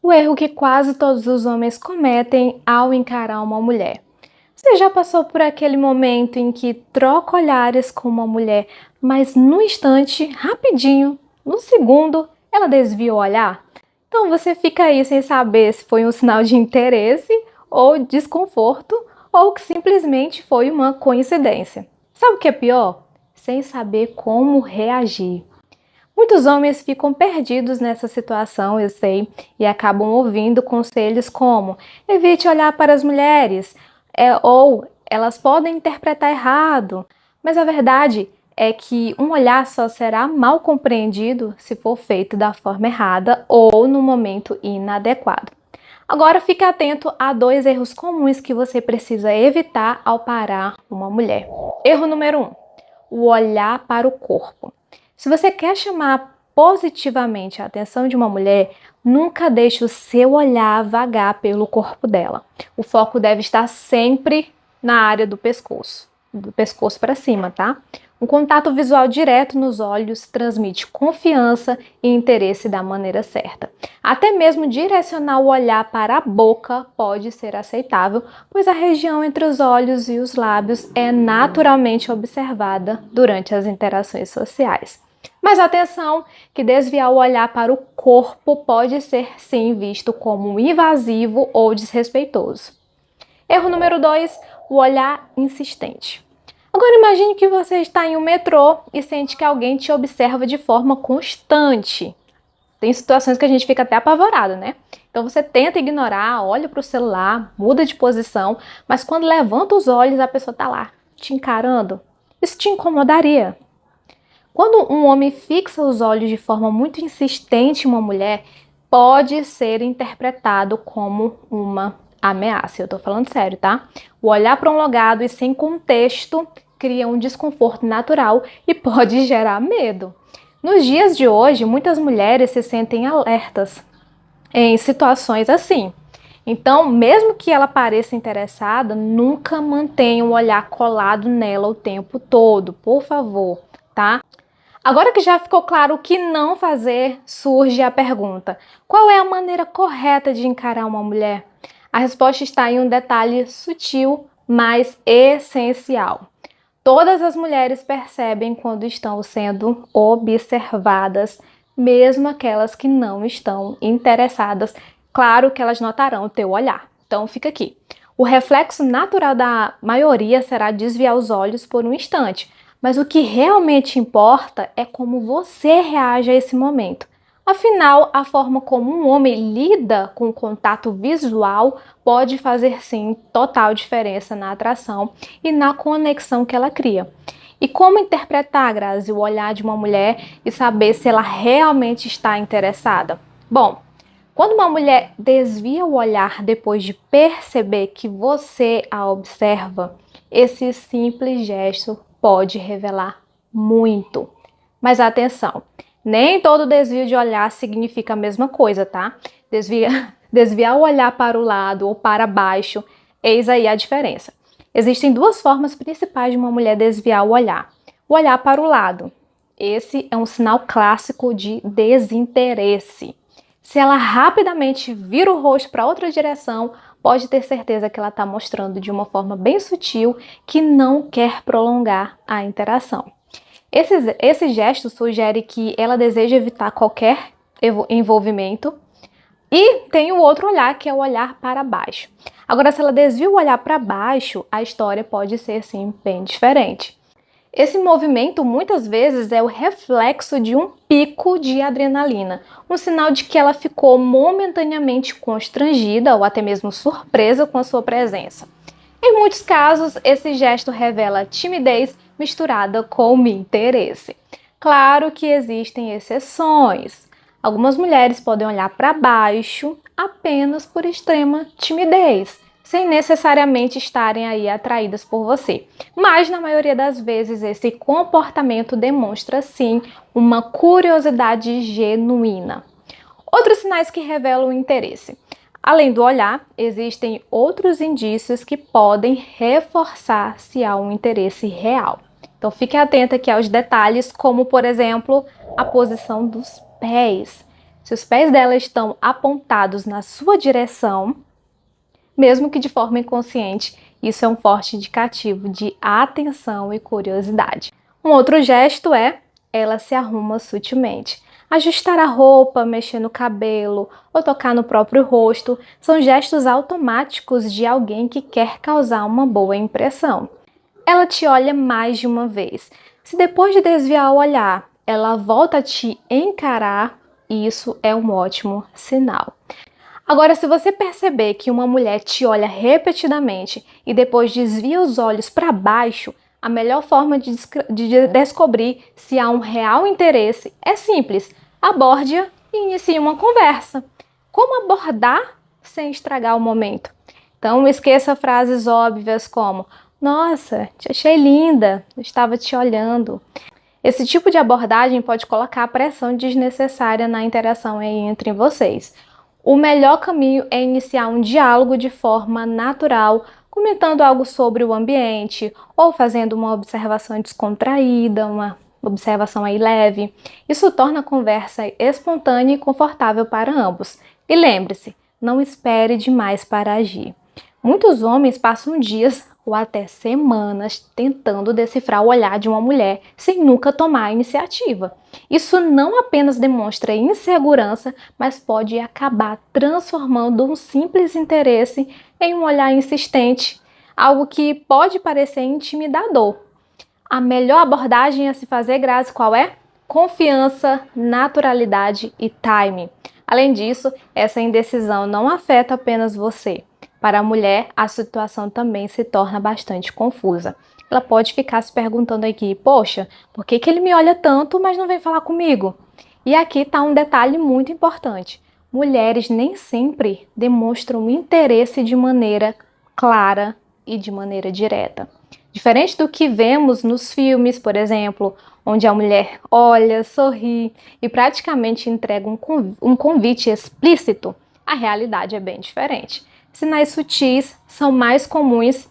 O erro que quase todos os homens cometem ao encarar uma mulher. Você já passou por aquele momento em que troca olhares com uma mulher, mas no instante, rapidinho, no segundo, ela desvia o olhar? Então você fica aí sem saber se foi um sinal de interesse ou desconforto ou que simplesmente foi uma coincidência. Sabe o que é pior? Sem saber como reagir. Muitos homens ficam perdidos nessa situação, eu sei, e acabam ouvindo conselhos como: evite olhar para as mulheres, ou elas podem interpretar errado. Mas a verdade é que um olhar só será mal compreendido se for feito da forma errada ou no momento inadequado. Agora fique atento a dois erros comuns que você precisa evitar ao parar uma mulher. Erro número 1: o olhar para o corpo. Se você quer chamar positivamente a atenção de uma mulher, nunca deixe o seu olhar vagar pelo corpo dela. O foco deve estar sempre na área do pescoço para cima, tá? Um contato visual direto nos olhos transmite confiança e interesse da maneira certa. Até mesmo direcionar o olhar para a boca pode ser aceitável, pois a região entre os olhos e os lábios é naturalmente observada durante as interações sociais. Mas atenção, que desviar o olhar para o corpo pode ser sim visto como invasivo ou desrespeitoso. Erro número 2, o olhar insistente. Agora imagine que você está em um metrô e sente que alguém te observa de forma constante. Tem situações que a gente fica até apavorado, né? Então você tenta ignorar, olha para o celular, muda de posição, mas quando levanta os olhos a pessoa está lá, te encarando. Isso te incomodaria? Quando um homem fixa os olhos de forma muito insistente em uma mulher, pode ser interpretado como uma ameaça. Eu tô falando sério, tá? O olhar prolongado e sem contexto cria um desconforto natural e pode gerar medo. Nos dias de hoje, muitas mulheres se sentem alertas em situações assim. Então, mesmo que ela pareça interessada, nunca mantenha o olhar colado nela o tempo todo, por favor, tá? Agora que já ficou claro o que não fazer, surge a pergunta: qual é a maneira correta de encarar uma mulher? A resposta está em um detalhe sutil, mas essencial. Todas as mulheres percebem quando estão sendo observadas, mesmo aquelas que não estão interessadas. Claro que elas notarão o teu olhar. Então fica aqui. O reflexo natural da maioria será desviar os olhos por um instante. Mas o que realmente importa é como você reage a esse momento. Afinal, a forma como um homem lida com o contato visual pode fazer sim total diferença na atração e na conexão que ela cria. E como interpretar, Grazi, o olhar de uma mulher e saber se ela realmente está interessada? Bom, quando uma mulher desvia o olhar depois de perceber que você a observa, esse simples gesto pode revelar muito. Mas atenção, nem todo desvio de olhar significa a mesma coisa, tá? Desviar o olhar para o lado ou para baixo, eis aí a diferença. Existem duas formas principais de uma mulher desviar o olhar. O olhar para o lado. Esse é um sinal clássico de desinteresse. Se ela rapidamente vira o rosto para outra direção, pode ter certeza que ela está mostrando de uma forma bem sutil que não quer prolongar a interação. Esse gesto sugere que ela deseja evitar qualquer envolvimento. E tem o outro olhar, que é o olhar para baixo. Agora, se ela desvia o olhar para baixo, a história pode ser, sim, bem diferente. Esse movimento, muitas vezes, é o reflexo de um pico de adrenalina, um sinal de que ela ficou momentaneamente constrangida ou até mesmo surpresa com a sua presença. Em muitos casos, esse gesto revela timidez misturada com interesse. Claro que existem exceções. Algumas mulheres podem olhar para baixo apenas por extrema timidez, sem necessariamente estarem aí atraídas por você. Mas na maioria das vezes esse comportamento demonstra sim uma curiosidade genuína. Outros sinais que revelam interesse. Além do olhar, existem outros indícios que podem reforçar se há um interesse real. Então fique atenta aqui aos detalhes, como por exemplo, a posição dos pés. Se os pés dela estão apontados na sua direção, mesmo que de forma inconsciente, isso é um forte indicativo de atenção e curiosidade. Um outro gesto é ela se arruma sutilmente. Ajustar a roupa, mexer no cabelo ou tocar no próprio rosto são gestos automáticos de alguém que quer causar uma boa impressão. Ela te olha mais de uma vez. Se depois de desviar o olhar, ela volta a te encarar, isso é um ótimo sinal. Agora, se você perceber que uma mulher te olha repetidamente e depois desvia os olhos para baixo, a melhor forma de descobrir se há um real interesse é simples. Aborde-a e inicie uma conversa. Como abordar sem estragar o momento? Então, esqueça frases óbvias como: "Nossa, te achei linda, eu estava te olhando." Esse tipo de abordagem pode colocar pressão desnecessária na interação entre vocês. O melhor caminho é iniciar um diálogo de forma natural, comentando algo sobre o ambiente ou fazendo uma observação descontraída, uma observação aí leve. Isso torna a conversa espontânea e confortável para ambos. E lembre-se, não espere demais para agir. Muitos homens passam dias ou até semanas tentando decifrar o olhar de uma mulher sem nunca tomar a iniciativa. Isso não apenas demonstra insegurança, mas pode acabar transformando um simples interesse em um olhar insistente, algo que pode parecer intimidador. A melhor abordagem a se fazer, Grazi, qual é? Confiança, naturalidade e timing. Além disso, essa indecisão não afeta apenas você. Para a mulher, a situação também se torna bastante confusa. Ela pode ficar se perguntando aqui: poxa, por que ele me olha tanto, mas não vem falar comigo? E aqui está um detalhe muito importante. Mulheres nem sempre demonstram interesse de maneira clara e de maneira direta. Diferente do que vemos nos filmes, por exemplo, onde a mulher olha, sorri e praticamente entrega um convite explícito, a realidade é bem diferente. Sinais sutis são mais comuns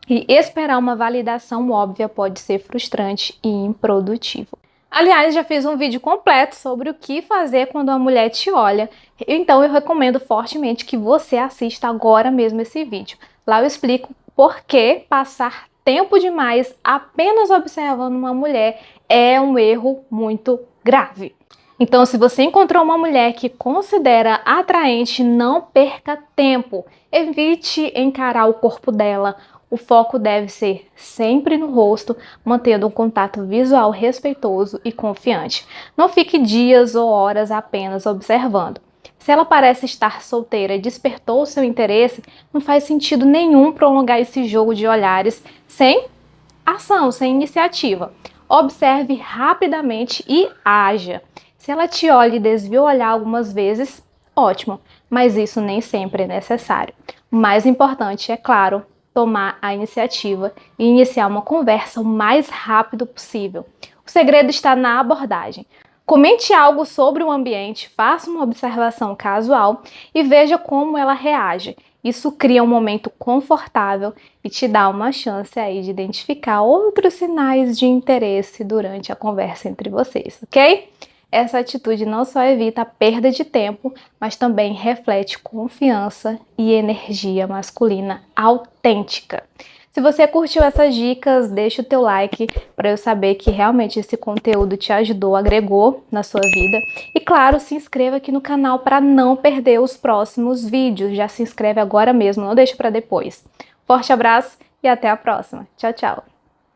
e esperar uma validação óbvia pode ser frustrante e improdutivo. Aliás, já fiz um vídeo completo sobre o que fazer quando a mulher te olha, então eu recomendo fortemente que você assista agora mesmo esse vídeo. Lá eu explico por que passar tempo demais apenas observando uma mulher é um erro muito grave. Então, se você encontrou uma mulher que considera atraente, não perca tempo. Evite encarar o corpo dela. O foco deve ser sempre no rosto, mantendo um contato visual respeitoso e confiante. Não fique dias ou horas apenas observando. Se ela parece estar solteira e despertou seu interesse, não faz sentido nenhum prolongar esse jogo de olhares sem ação, sem iniciativa. Observe rapidamente e haja. Se ela te olha e desvia o olhar algumas vezes, ótimo, mas isso nem sempre é necessário. O mais importante é, claro, tomar a iniciativa e iniciar uma conversa o mais rápido possível. O segredo está na abordagem. Comente algo sobre o ambiente, faça uma observação casual e veja como ela reage. Isso cria um momento confortável e te dá uma chance aí de identificar outros sinais de interesse durante a conversa entre vocês, ok? Essa atitude não só evita a perda de tempo, mas também reflete confiança e energia masculina autêntica. Se você curtiu essas dicas, deixa o teu like para eu saber que realmente esse conteúdo te ajudou, agregou na sua vida. E claro, se inscreva aqui no canal para não perder os próximos vídeos. Já se inscreve agora mesmo, não deixa para depois. Forte abraço e até a próxima. Tchau, tchau!